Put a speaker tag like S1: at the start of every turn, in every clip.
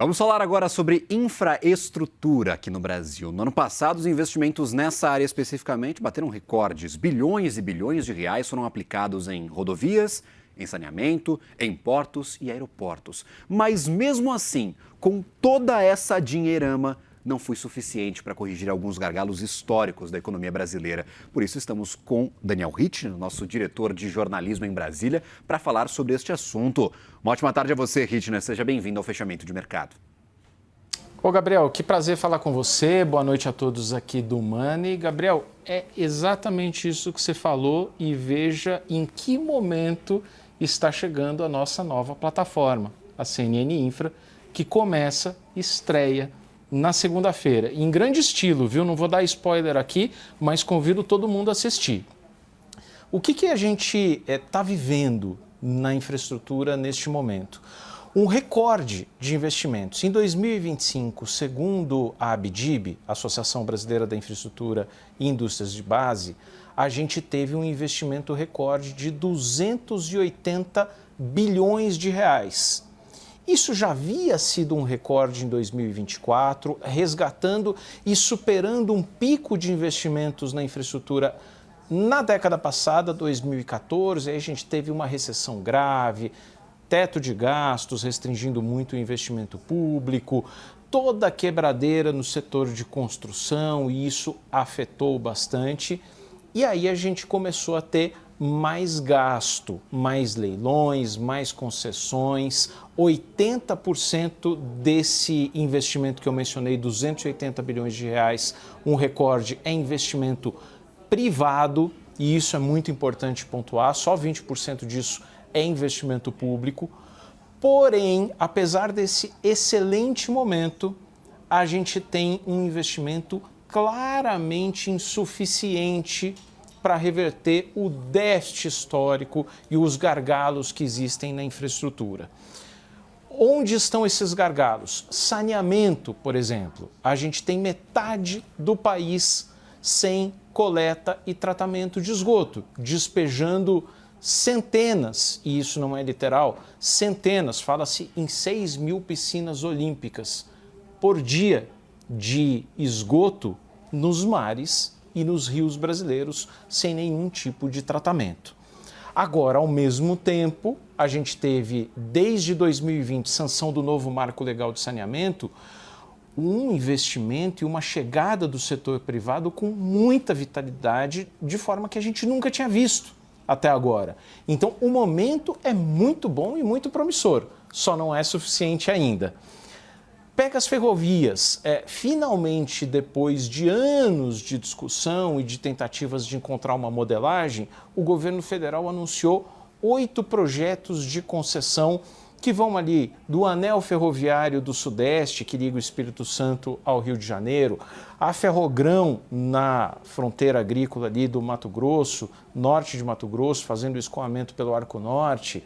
S1: Vamos falar agora sobre infraestrutura aqui no Brasil. No ano passado, os investimentos nessa área especificamente bateram recordes. Bilhões e bilhões de reais foram aplicados em rodovias, em saneamento, em portos e aeroportos. Mas mesmo assim, com toda essa dinheirama, não foi suficiente para corrigir alguns gargalos históricos da economia brasileira. Por isso, estamos com Daniel Rittner, nosso diretor de jornalismo em Brasília, para falar sobre este assunto. Uma ótima tarde a você, Rittner. Seja bem-vindo ao Fechamento de Mercado.
S2: Ô, Gabriel, que prazer falar com você. Boa noite a todos aqui do Money. Gabriel, é exatamente isso que você falou e veja em que momento está chegando a nossa nova plataforma, a CNN Infra, que estreia na segunda-feira, em grande estilo, viu? Não vou dar spoiler aqui, mas convido todo mundo a assistir. O que a gente está vivendo na infraestrutura neste momento? Um recorde de investimentos. Em 2025, segundo a ABDIB, Associação Brasileira da Infraestrutura e Indústrias de Base, a gente teve um investimento recorde de 280 bilhões de reais. Isso já havia sido um recorde em 2024, resgatando e superando um pico de investimentos na infraestrutura na década passada, 2014. Aí a gente teve uma recessão grave, teto de gastos restringindo muito o investimento público, toda a quebradeira no setor de construção, e isso afetou bastante. E aí a gente começou a ter mais gasto, mais leilões, mais concessões. 80% desse investimento que eu mencionei, 280 bilhões de reais, um recorde, é investimento privado, e isso é muito importante pontuar, só 20% disso é investimento público. Porém, apesar desse excelente momento, a gente tem um investimento claramente insuficiente para reverter o déficit histórico e os gargalos que existem na infraestrutura. Onde estão esses gargalos? Saneamento, por exemplo. A gente tem metade do país sem coleta e tratamento de esgoto, despejando centenas, e isso não é literal, centenas, fala-se em 6 mil piscinas olímpicas por dia de esgoto nos mares e nos rios brasileiros sem nenhum tipo de tratamento. Agora, ao mesmo tempo, a gente teve, desde 2020, sanção do novo marco legal de saneamento, um investimento e uma chegada do setor privado com muita vitalidade, de forma que a gente nunca tinha visto até agora. Então, o momento é muito bom e muito promissor, só não é suficiente ainda. Pega as ferrovias. Finalmente, depois de anos de discussão e de tentativas de encontrar uma modelagem, o governo federal anunciou 8 projetos de concessão que vão ali do anel ferroviário do Sudeste, que liga o Espírito Santo ao Rio de Janeiro, a Ferrogrão na fronteira agrícola ali do Mato Grosso, norte de Mato Grosso, fazendo o escoamento pelo Arco Norte,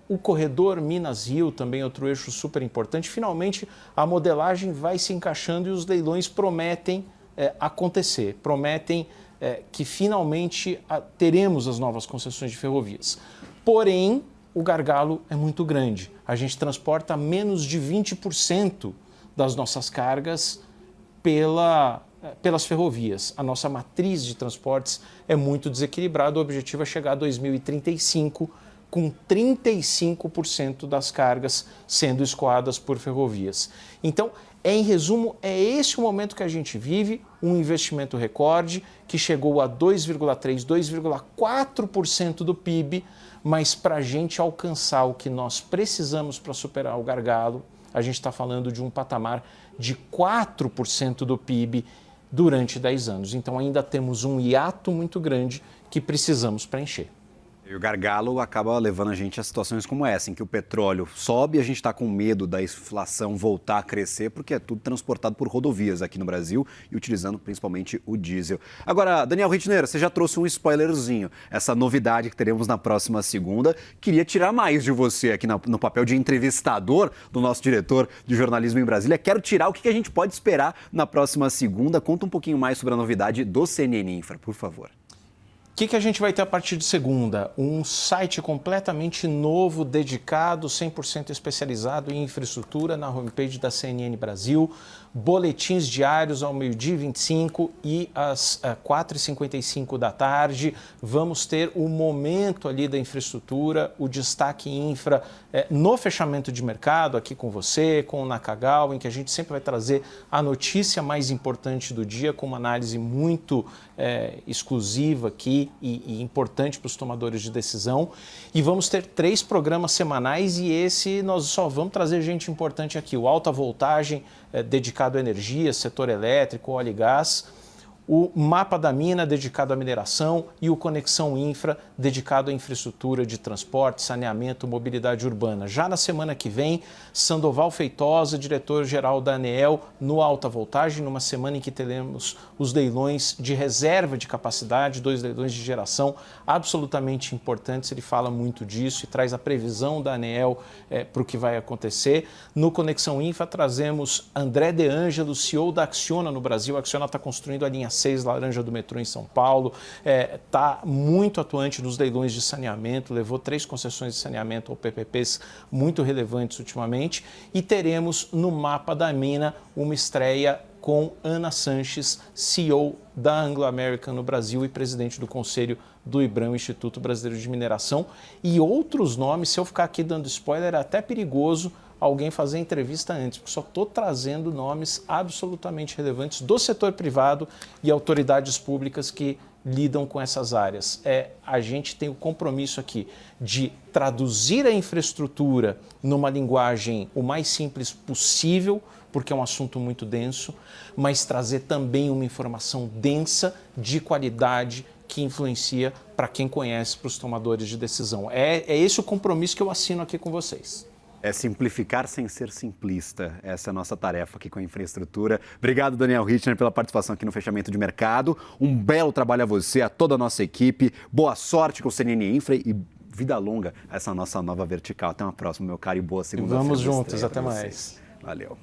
S2: o corredor Minas-Rio, também outro eixo super importante. Finalmente, a modelagem vai se encaixando e os leilões prometem acontecer, prometem que finalmente teremos as novas concessões de ferrovias. Porém, o gargalo é muito grande. A gente transporta menos de 20% das nossas cargas pelas ferrovias. A nossa matriz de transportes é muito desequilibrada. O objetivo é chegar a 2035 com 35% das cargas sendo escoadas por ferrovias. Então, em resumo, é esse o momento que a gente vive, um investimento recorde que chegou a 2,3%, 2,4% do PIB, mas para a gente alcançar o que nós precisamos para superar o gargalo, a gente está falando de um patamar de 4% do PIB durante 10 anos. Então ainda temos um hiato muito grande que precisamos preencher.
S1: E o gargalo acaba levando a gente a situações como essa, em que o petróleo sobe e a gente está com medo da inflação voltar a crescer, porque é tudo transportado por rodovias aqui no Brasil e utilizando principalmente o diesel. Agora, Daniel Rittner, você já trouxe um spoilerzinho, essa novidade que teremos na próxima segunda. Queria tirar mais de você aqui no papel de entrevistador do nosso diretor de jornalismo em Brasília. Quero tirar o que a gente pode esperar na próxima segunda. Conta um pouquinho mais sobre a novidade do CNN Infra, por favor.
S2: O que a gente vai ter a partir de segunda? Um site completamente novo, dedicado, 100% especializado em infraestrutura na homepage da CNN Brasil, boletins diários ao 12h25 e às 4h55 da tarde. Vamos ter o momento ali da infraestrutura, o destaque infra no fechamento de mercado, aqui com você, com o Nakagawa, em que a gente sempre vai trazer a notícia mais importante do dia, com uma análise muito exclusiva aqui e importante para os tomadores de decisão. E vamos ter 3 programas semanais e esse nós só vamos trazer gente importante aqui. O Alta Voltagem, dedicado à energia, setor elétrico, óleo e gás. O Mapa da Mina, dedicado à mineração, e o Conexão Infra, dedicado à infraestrutura de transporte, saneamento, mobilidade urbana. Já na semana que vem, Sandoval Feitosa, diretor-geral da ANEEL, no Alta Voltagem, numa semana em que teremos os leilões de reserva de capacidade, 2 leilões de geração absolutamente importantes. Ele fala muito disso e traz a previsão da ANEEL para o que vai acontecer. No Conexão Infra, trazemos André De Angelo, CEO da Acciona no Brasil. A Acciona está construindo a linha 6 laranja do metrô em São Paulo, está muito atuante nos leilões de saneamento, levou 3 concessões de saneamento ou PPPs muito relevantes ultimamente, e teremos no Mapa da Mina uma estreia com Ana Sanches, CEO da Anglo American no Brasil e presidente do Conselho do IBRAM, Instituto Brasileiro de Mineração, e outros nomes. Se eu ficar aqui dando spoiler, é até perigoso alguém fazer entrevista antes, porque só estou trazendo nomes absolutamente relevantes do setor privado e autoridades públicas que lidam com essas áreas. A gente tem o compromisso aqui de traduzir a infraestrutura numa linguagem o mais simples possível, porque é um assunto muito denso, mas trazer também uma informação densa, de qualidade, que influencia para quem conhece, para os tomadores de decisão. É esse o compromisso que eu assino aqui com vocês.
S1: É simplificar sem ser simplista. Essa é a nossa tarefa aqui com a infraestrutura. Obrigado, Daniel Richtner, pela participação aqui no Fechamento de Mercado. Um belo trabalho a você, a toda a nossa equipe. Boa sorte com o CNN Infra e vida longa a essa nossa nova vertical. Até uma próxima, meu caro, e boa segunda-feira.
S2: Vamos juntos, até mais.
S1: Valeu.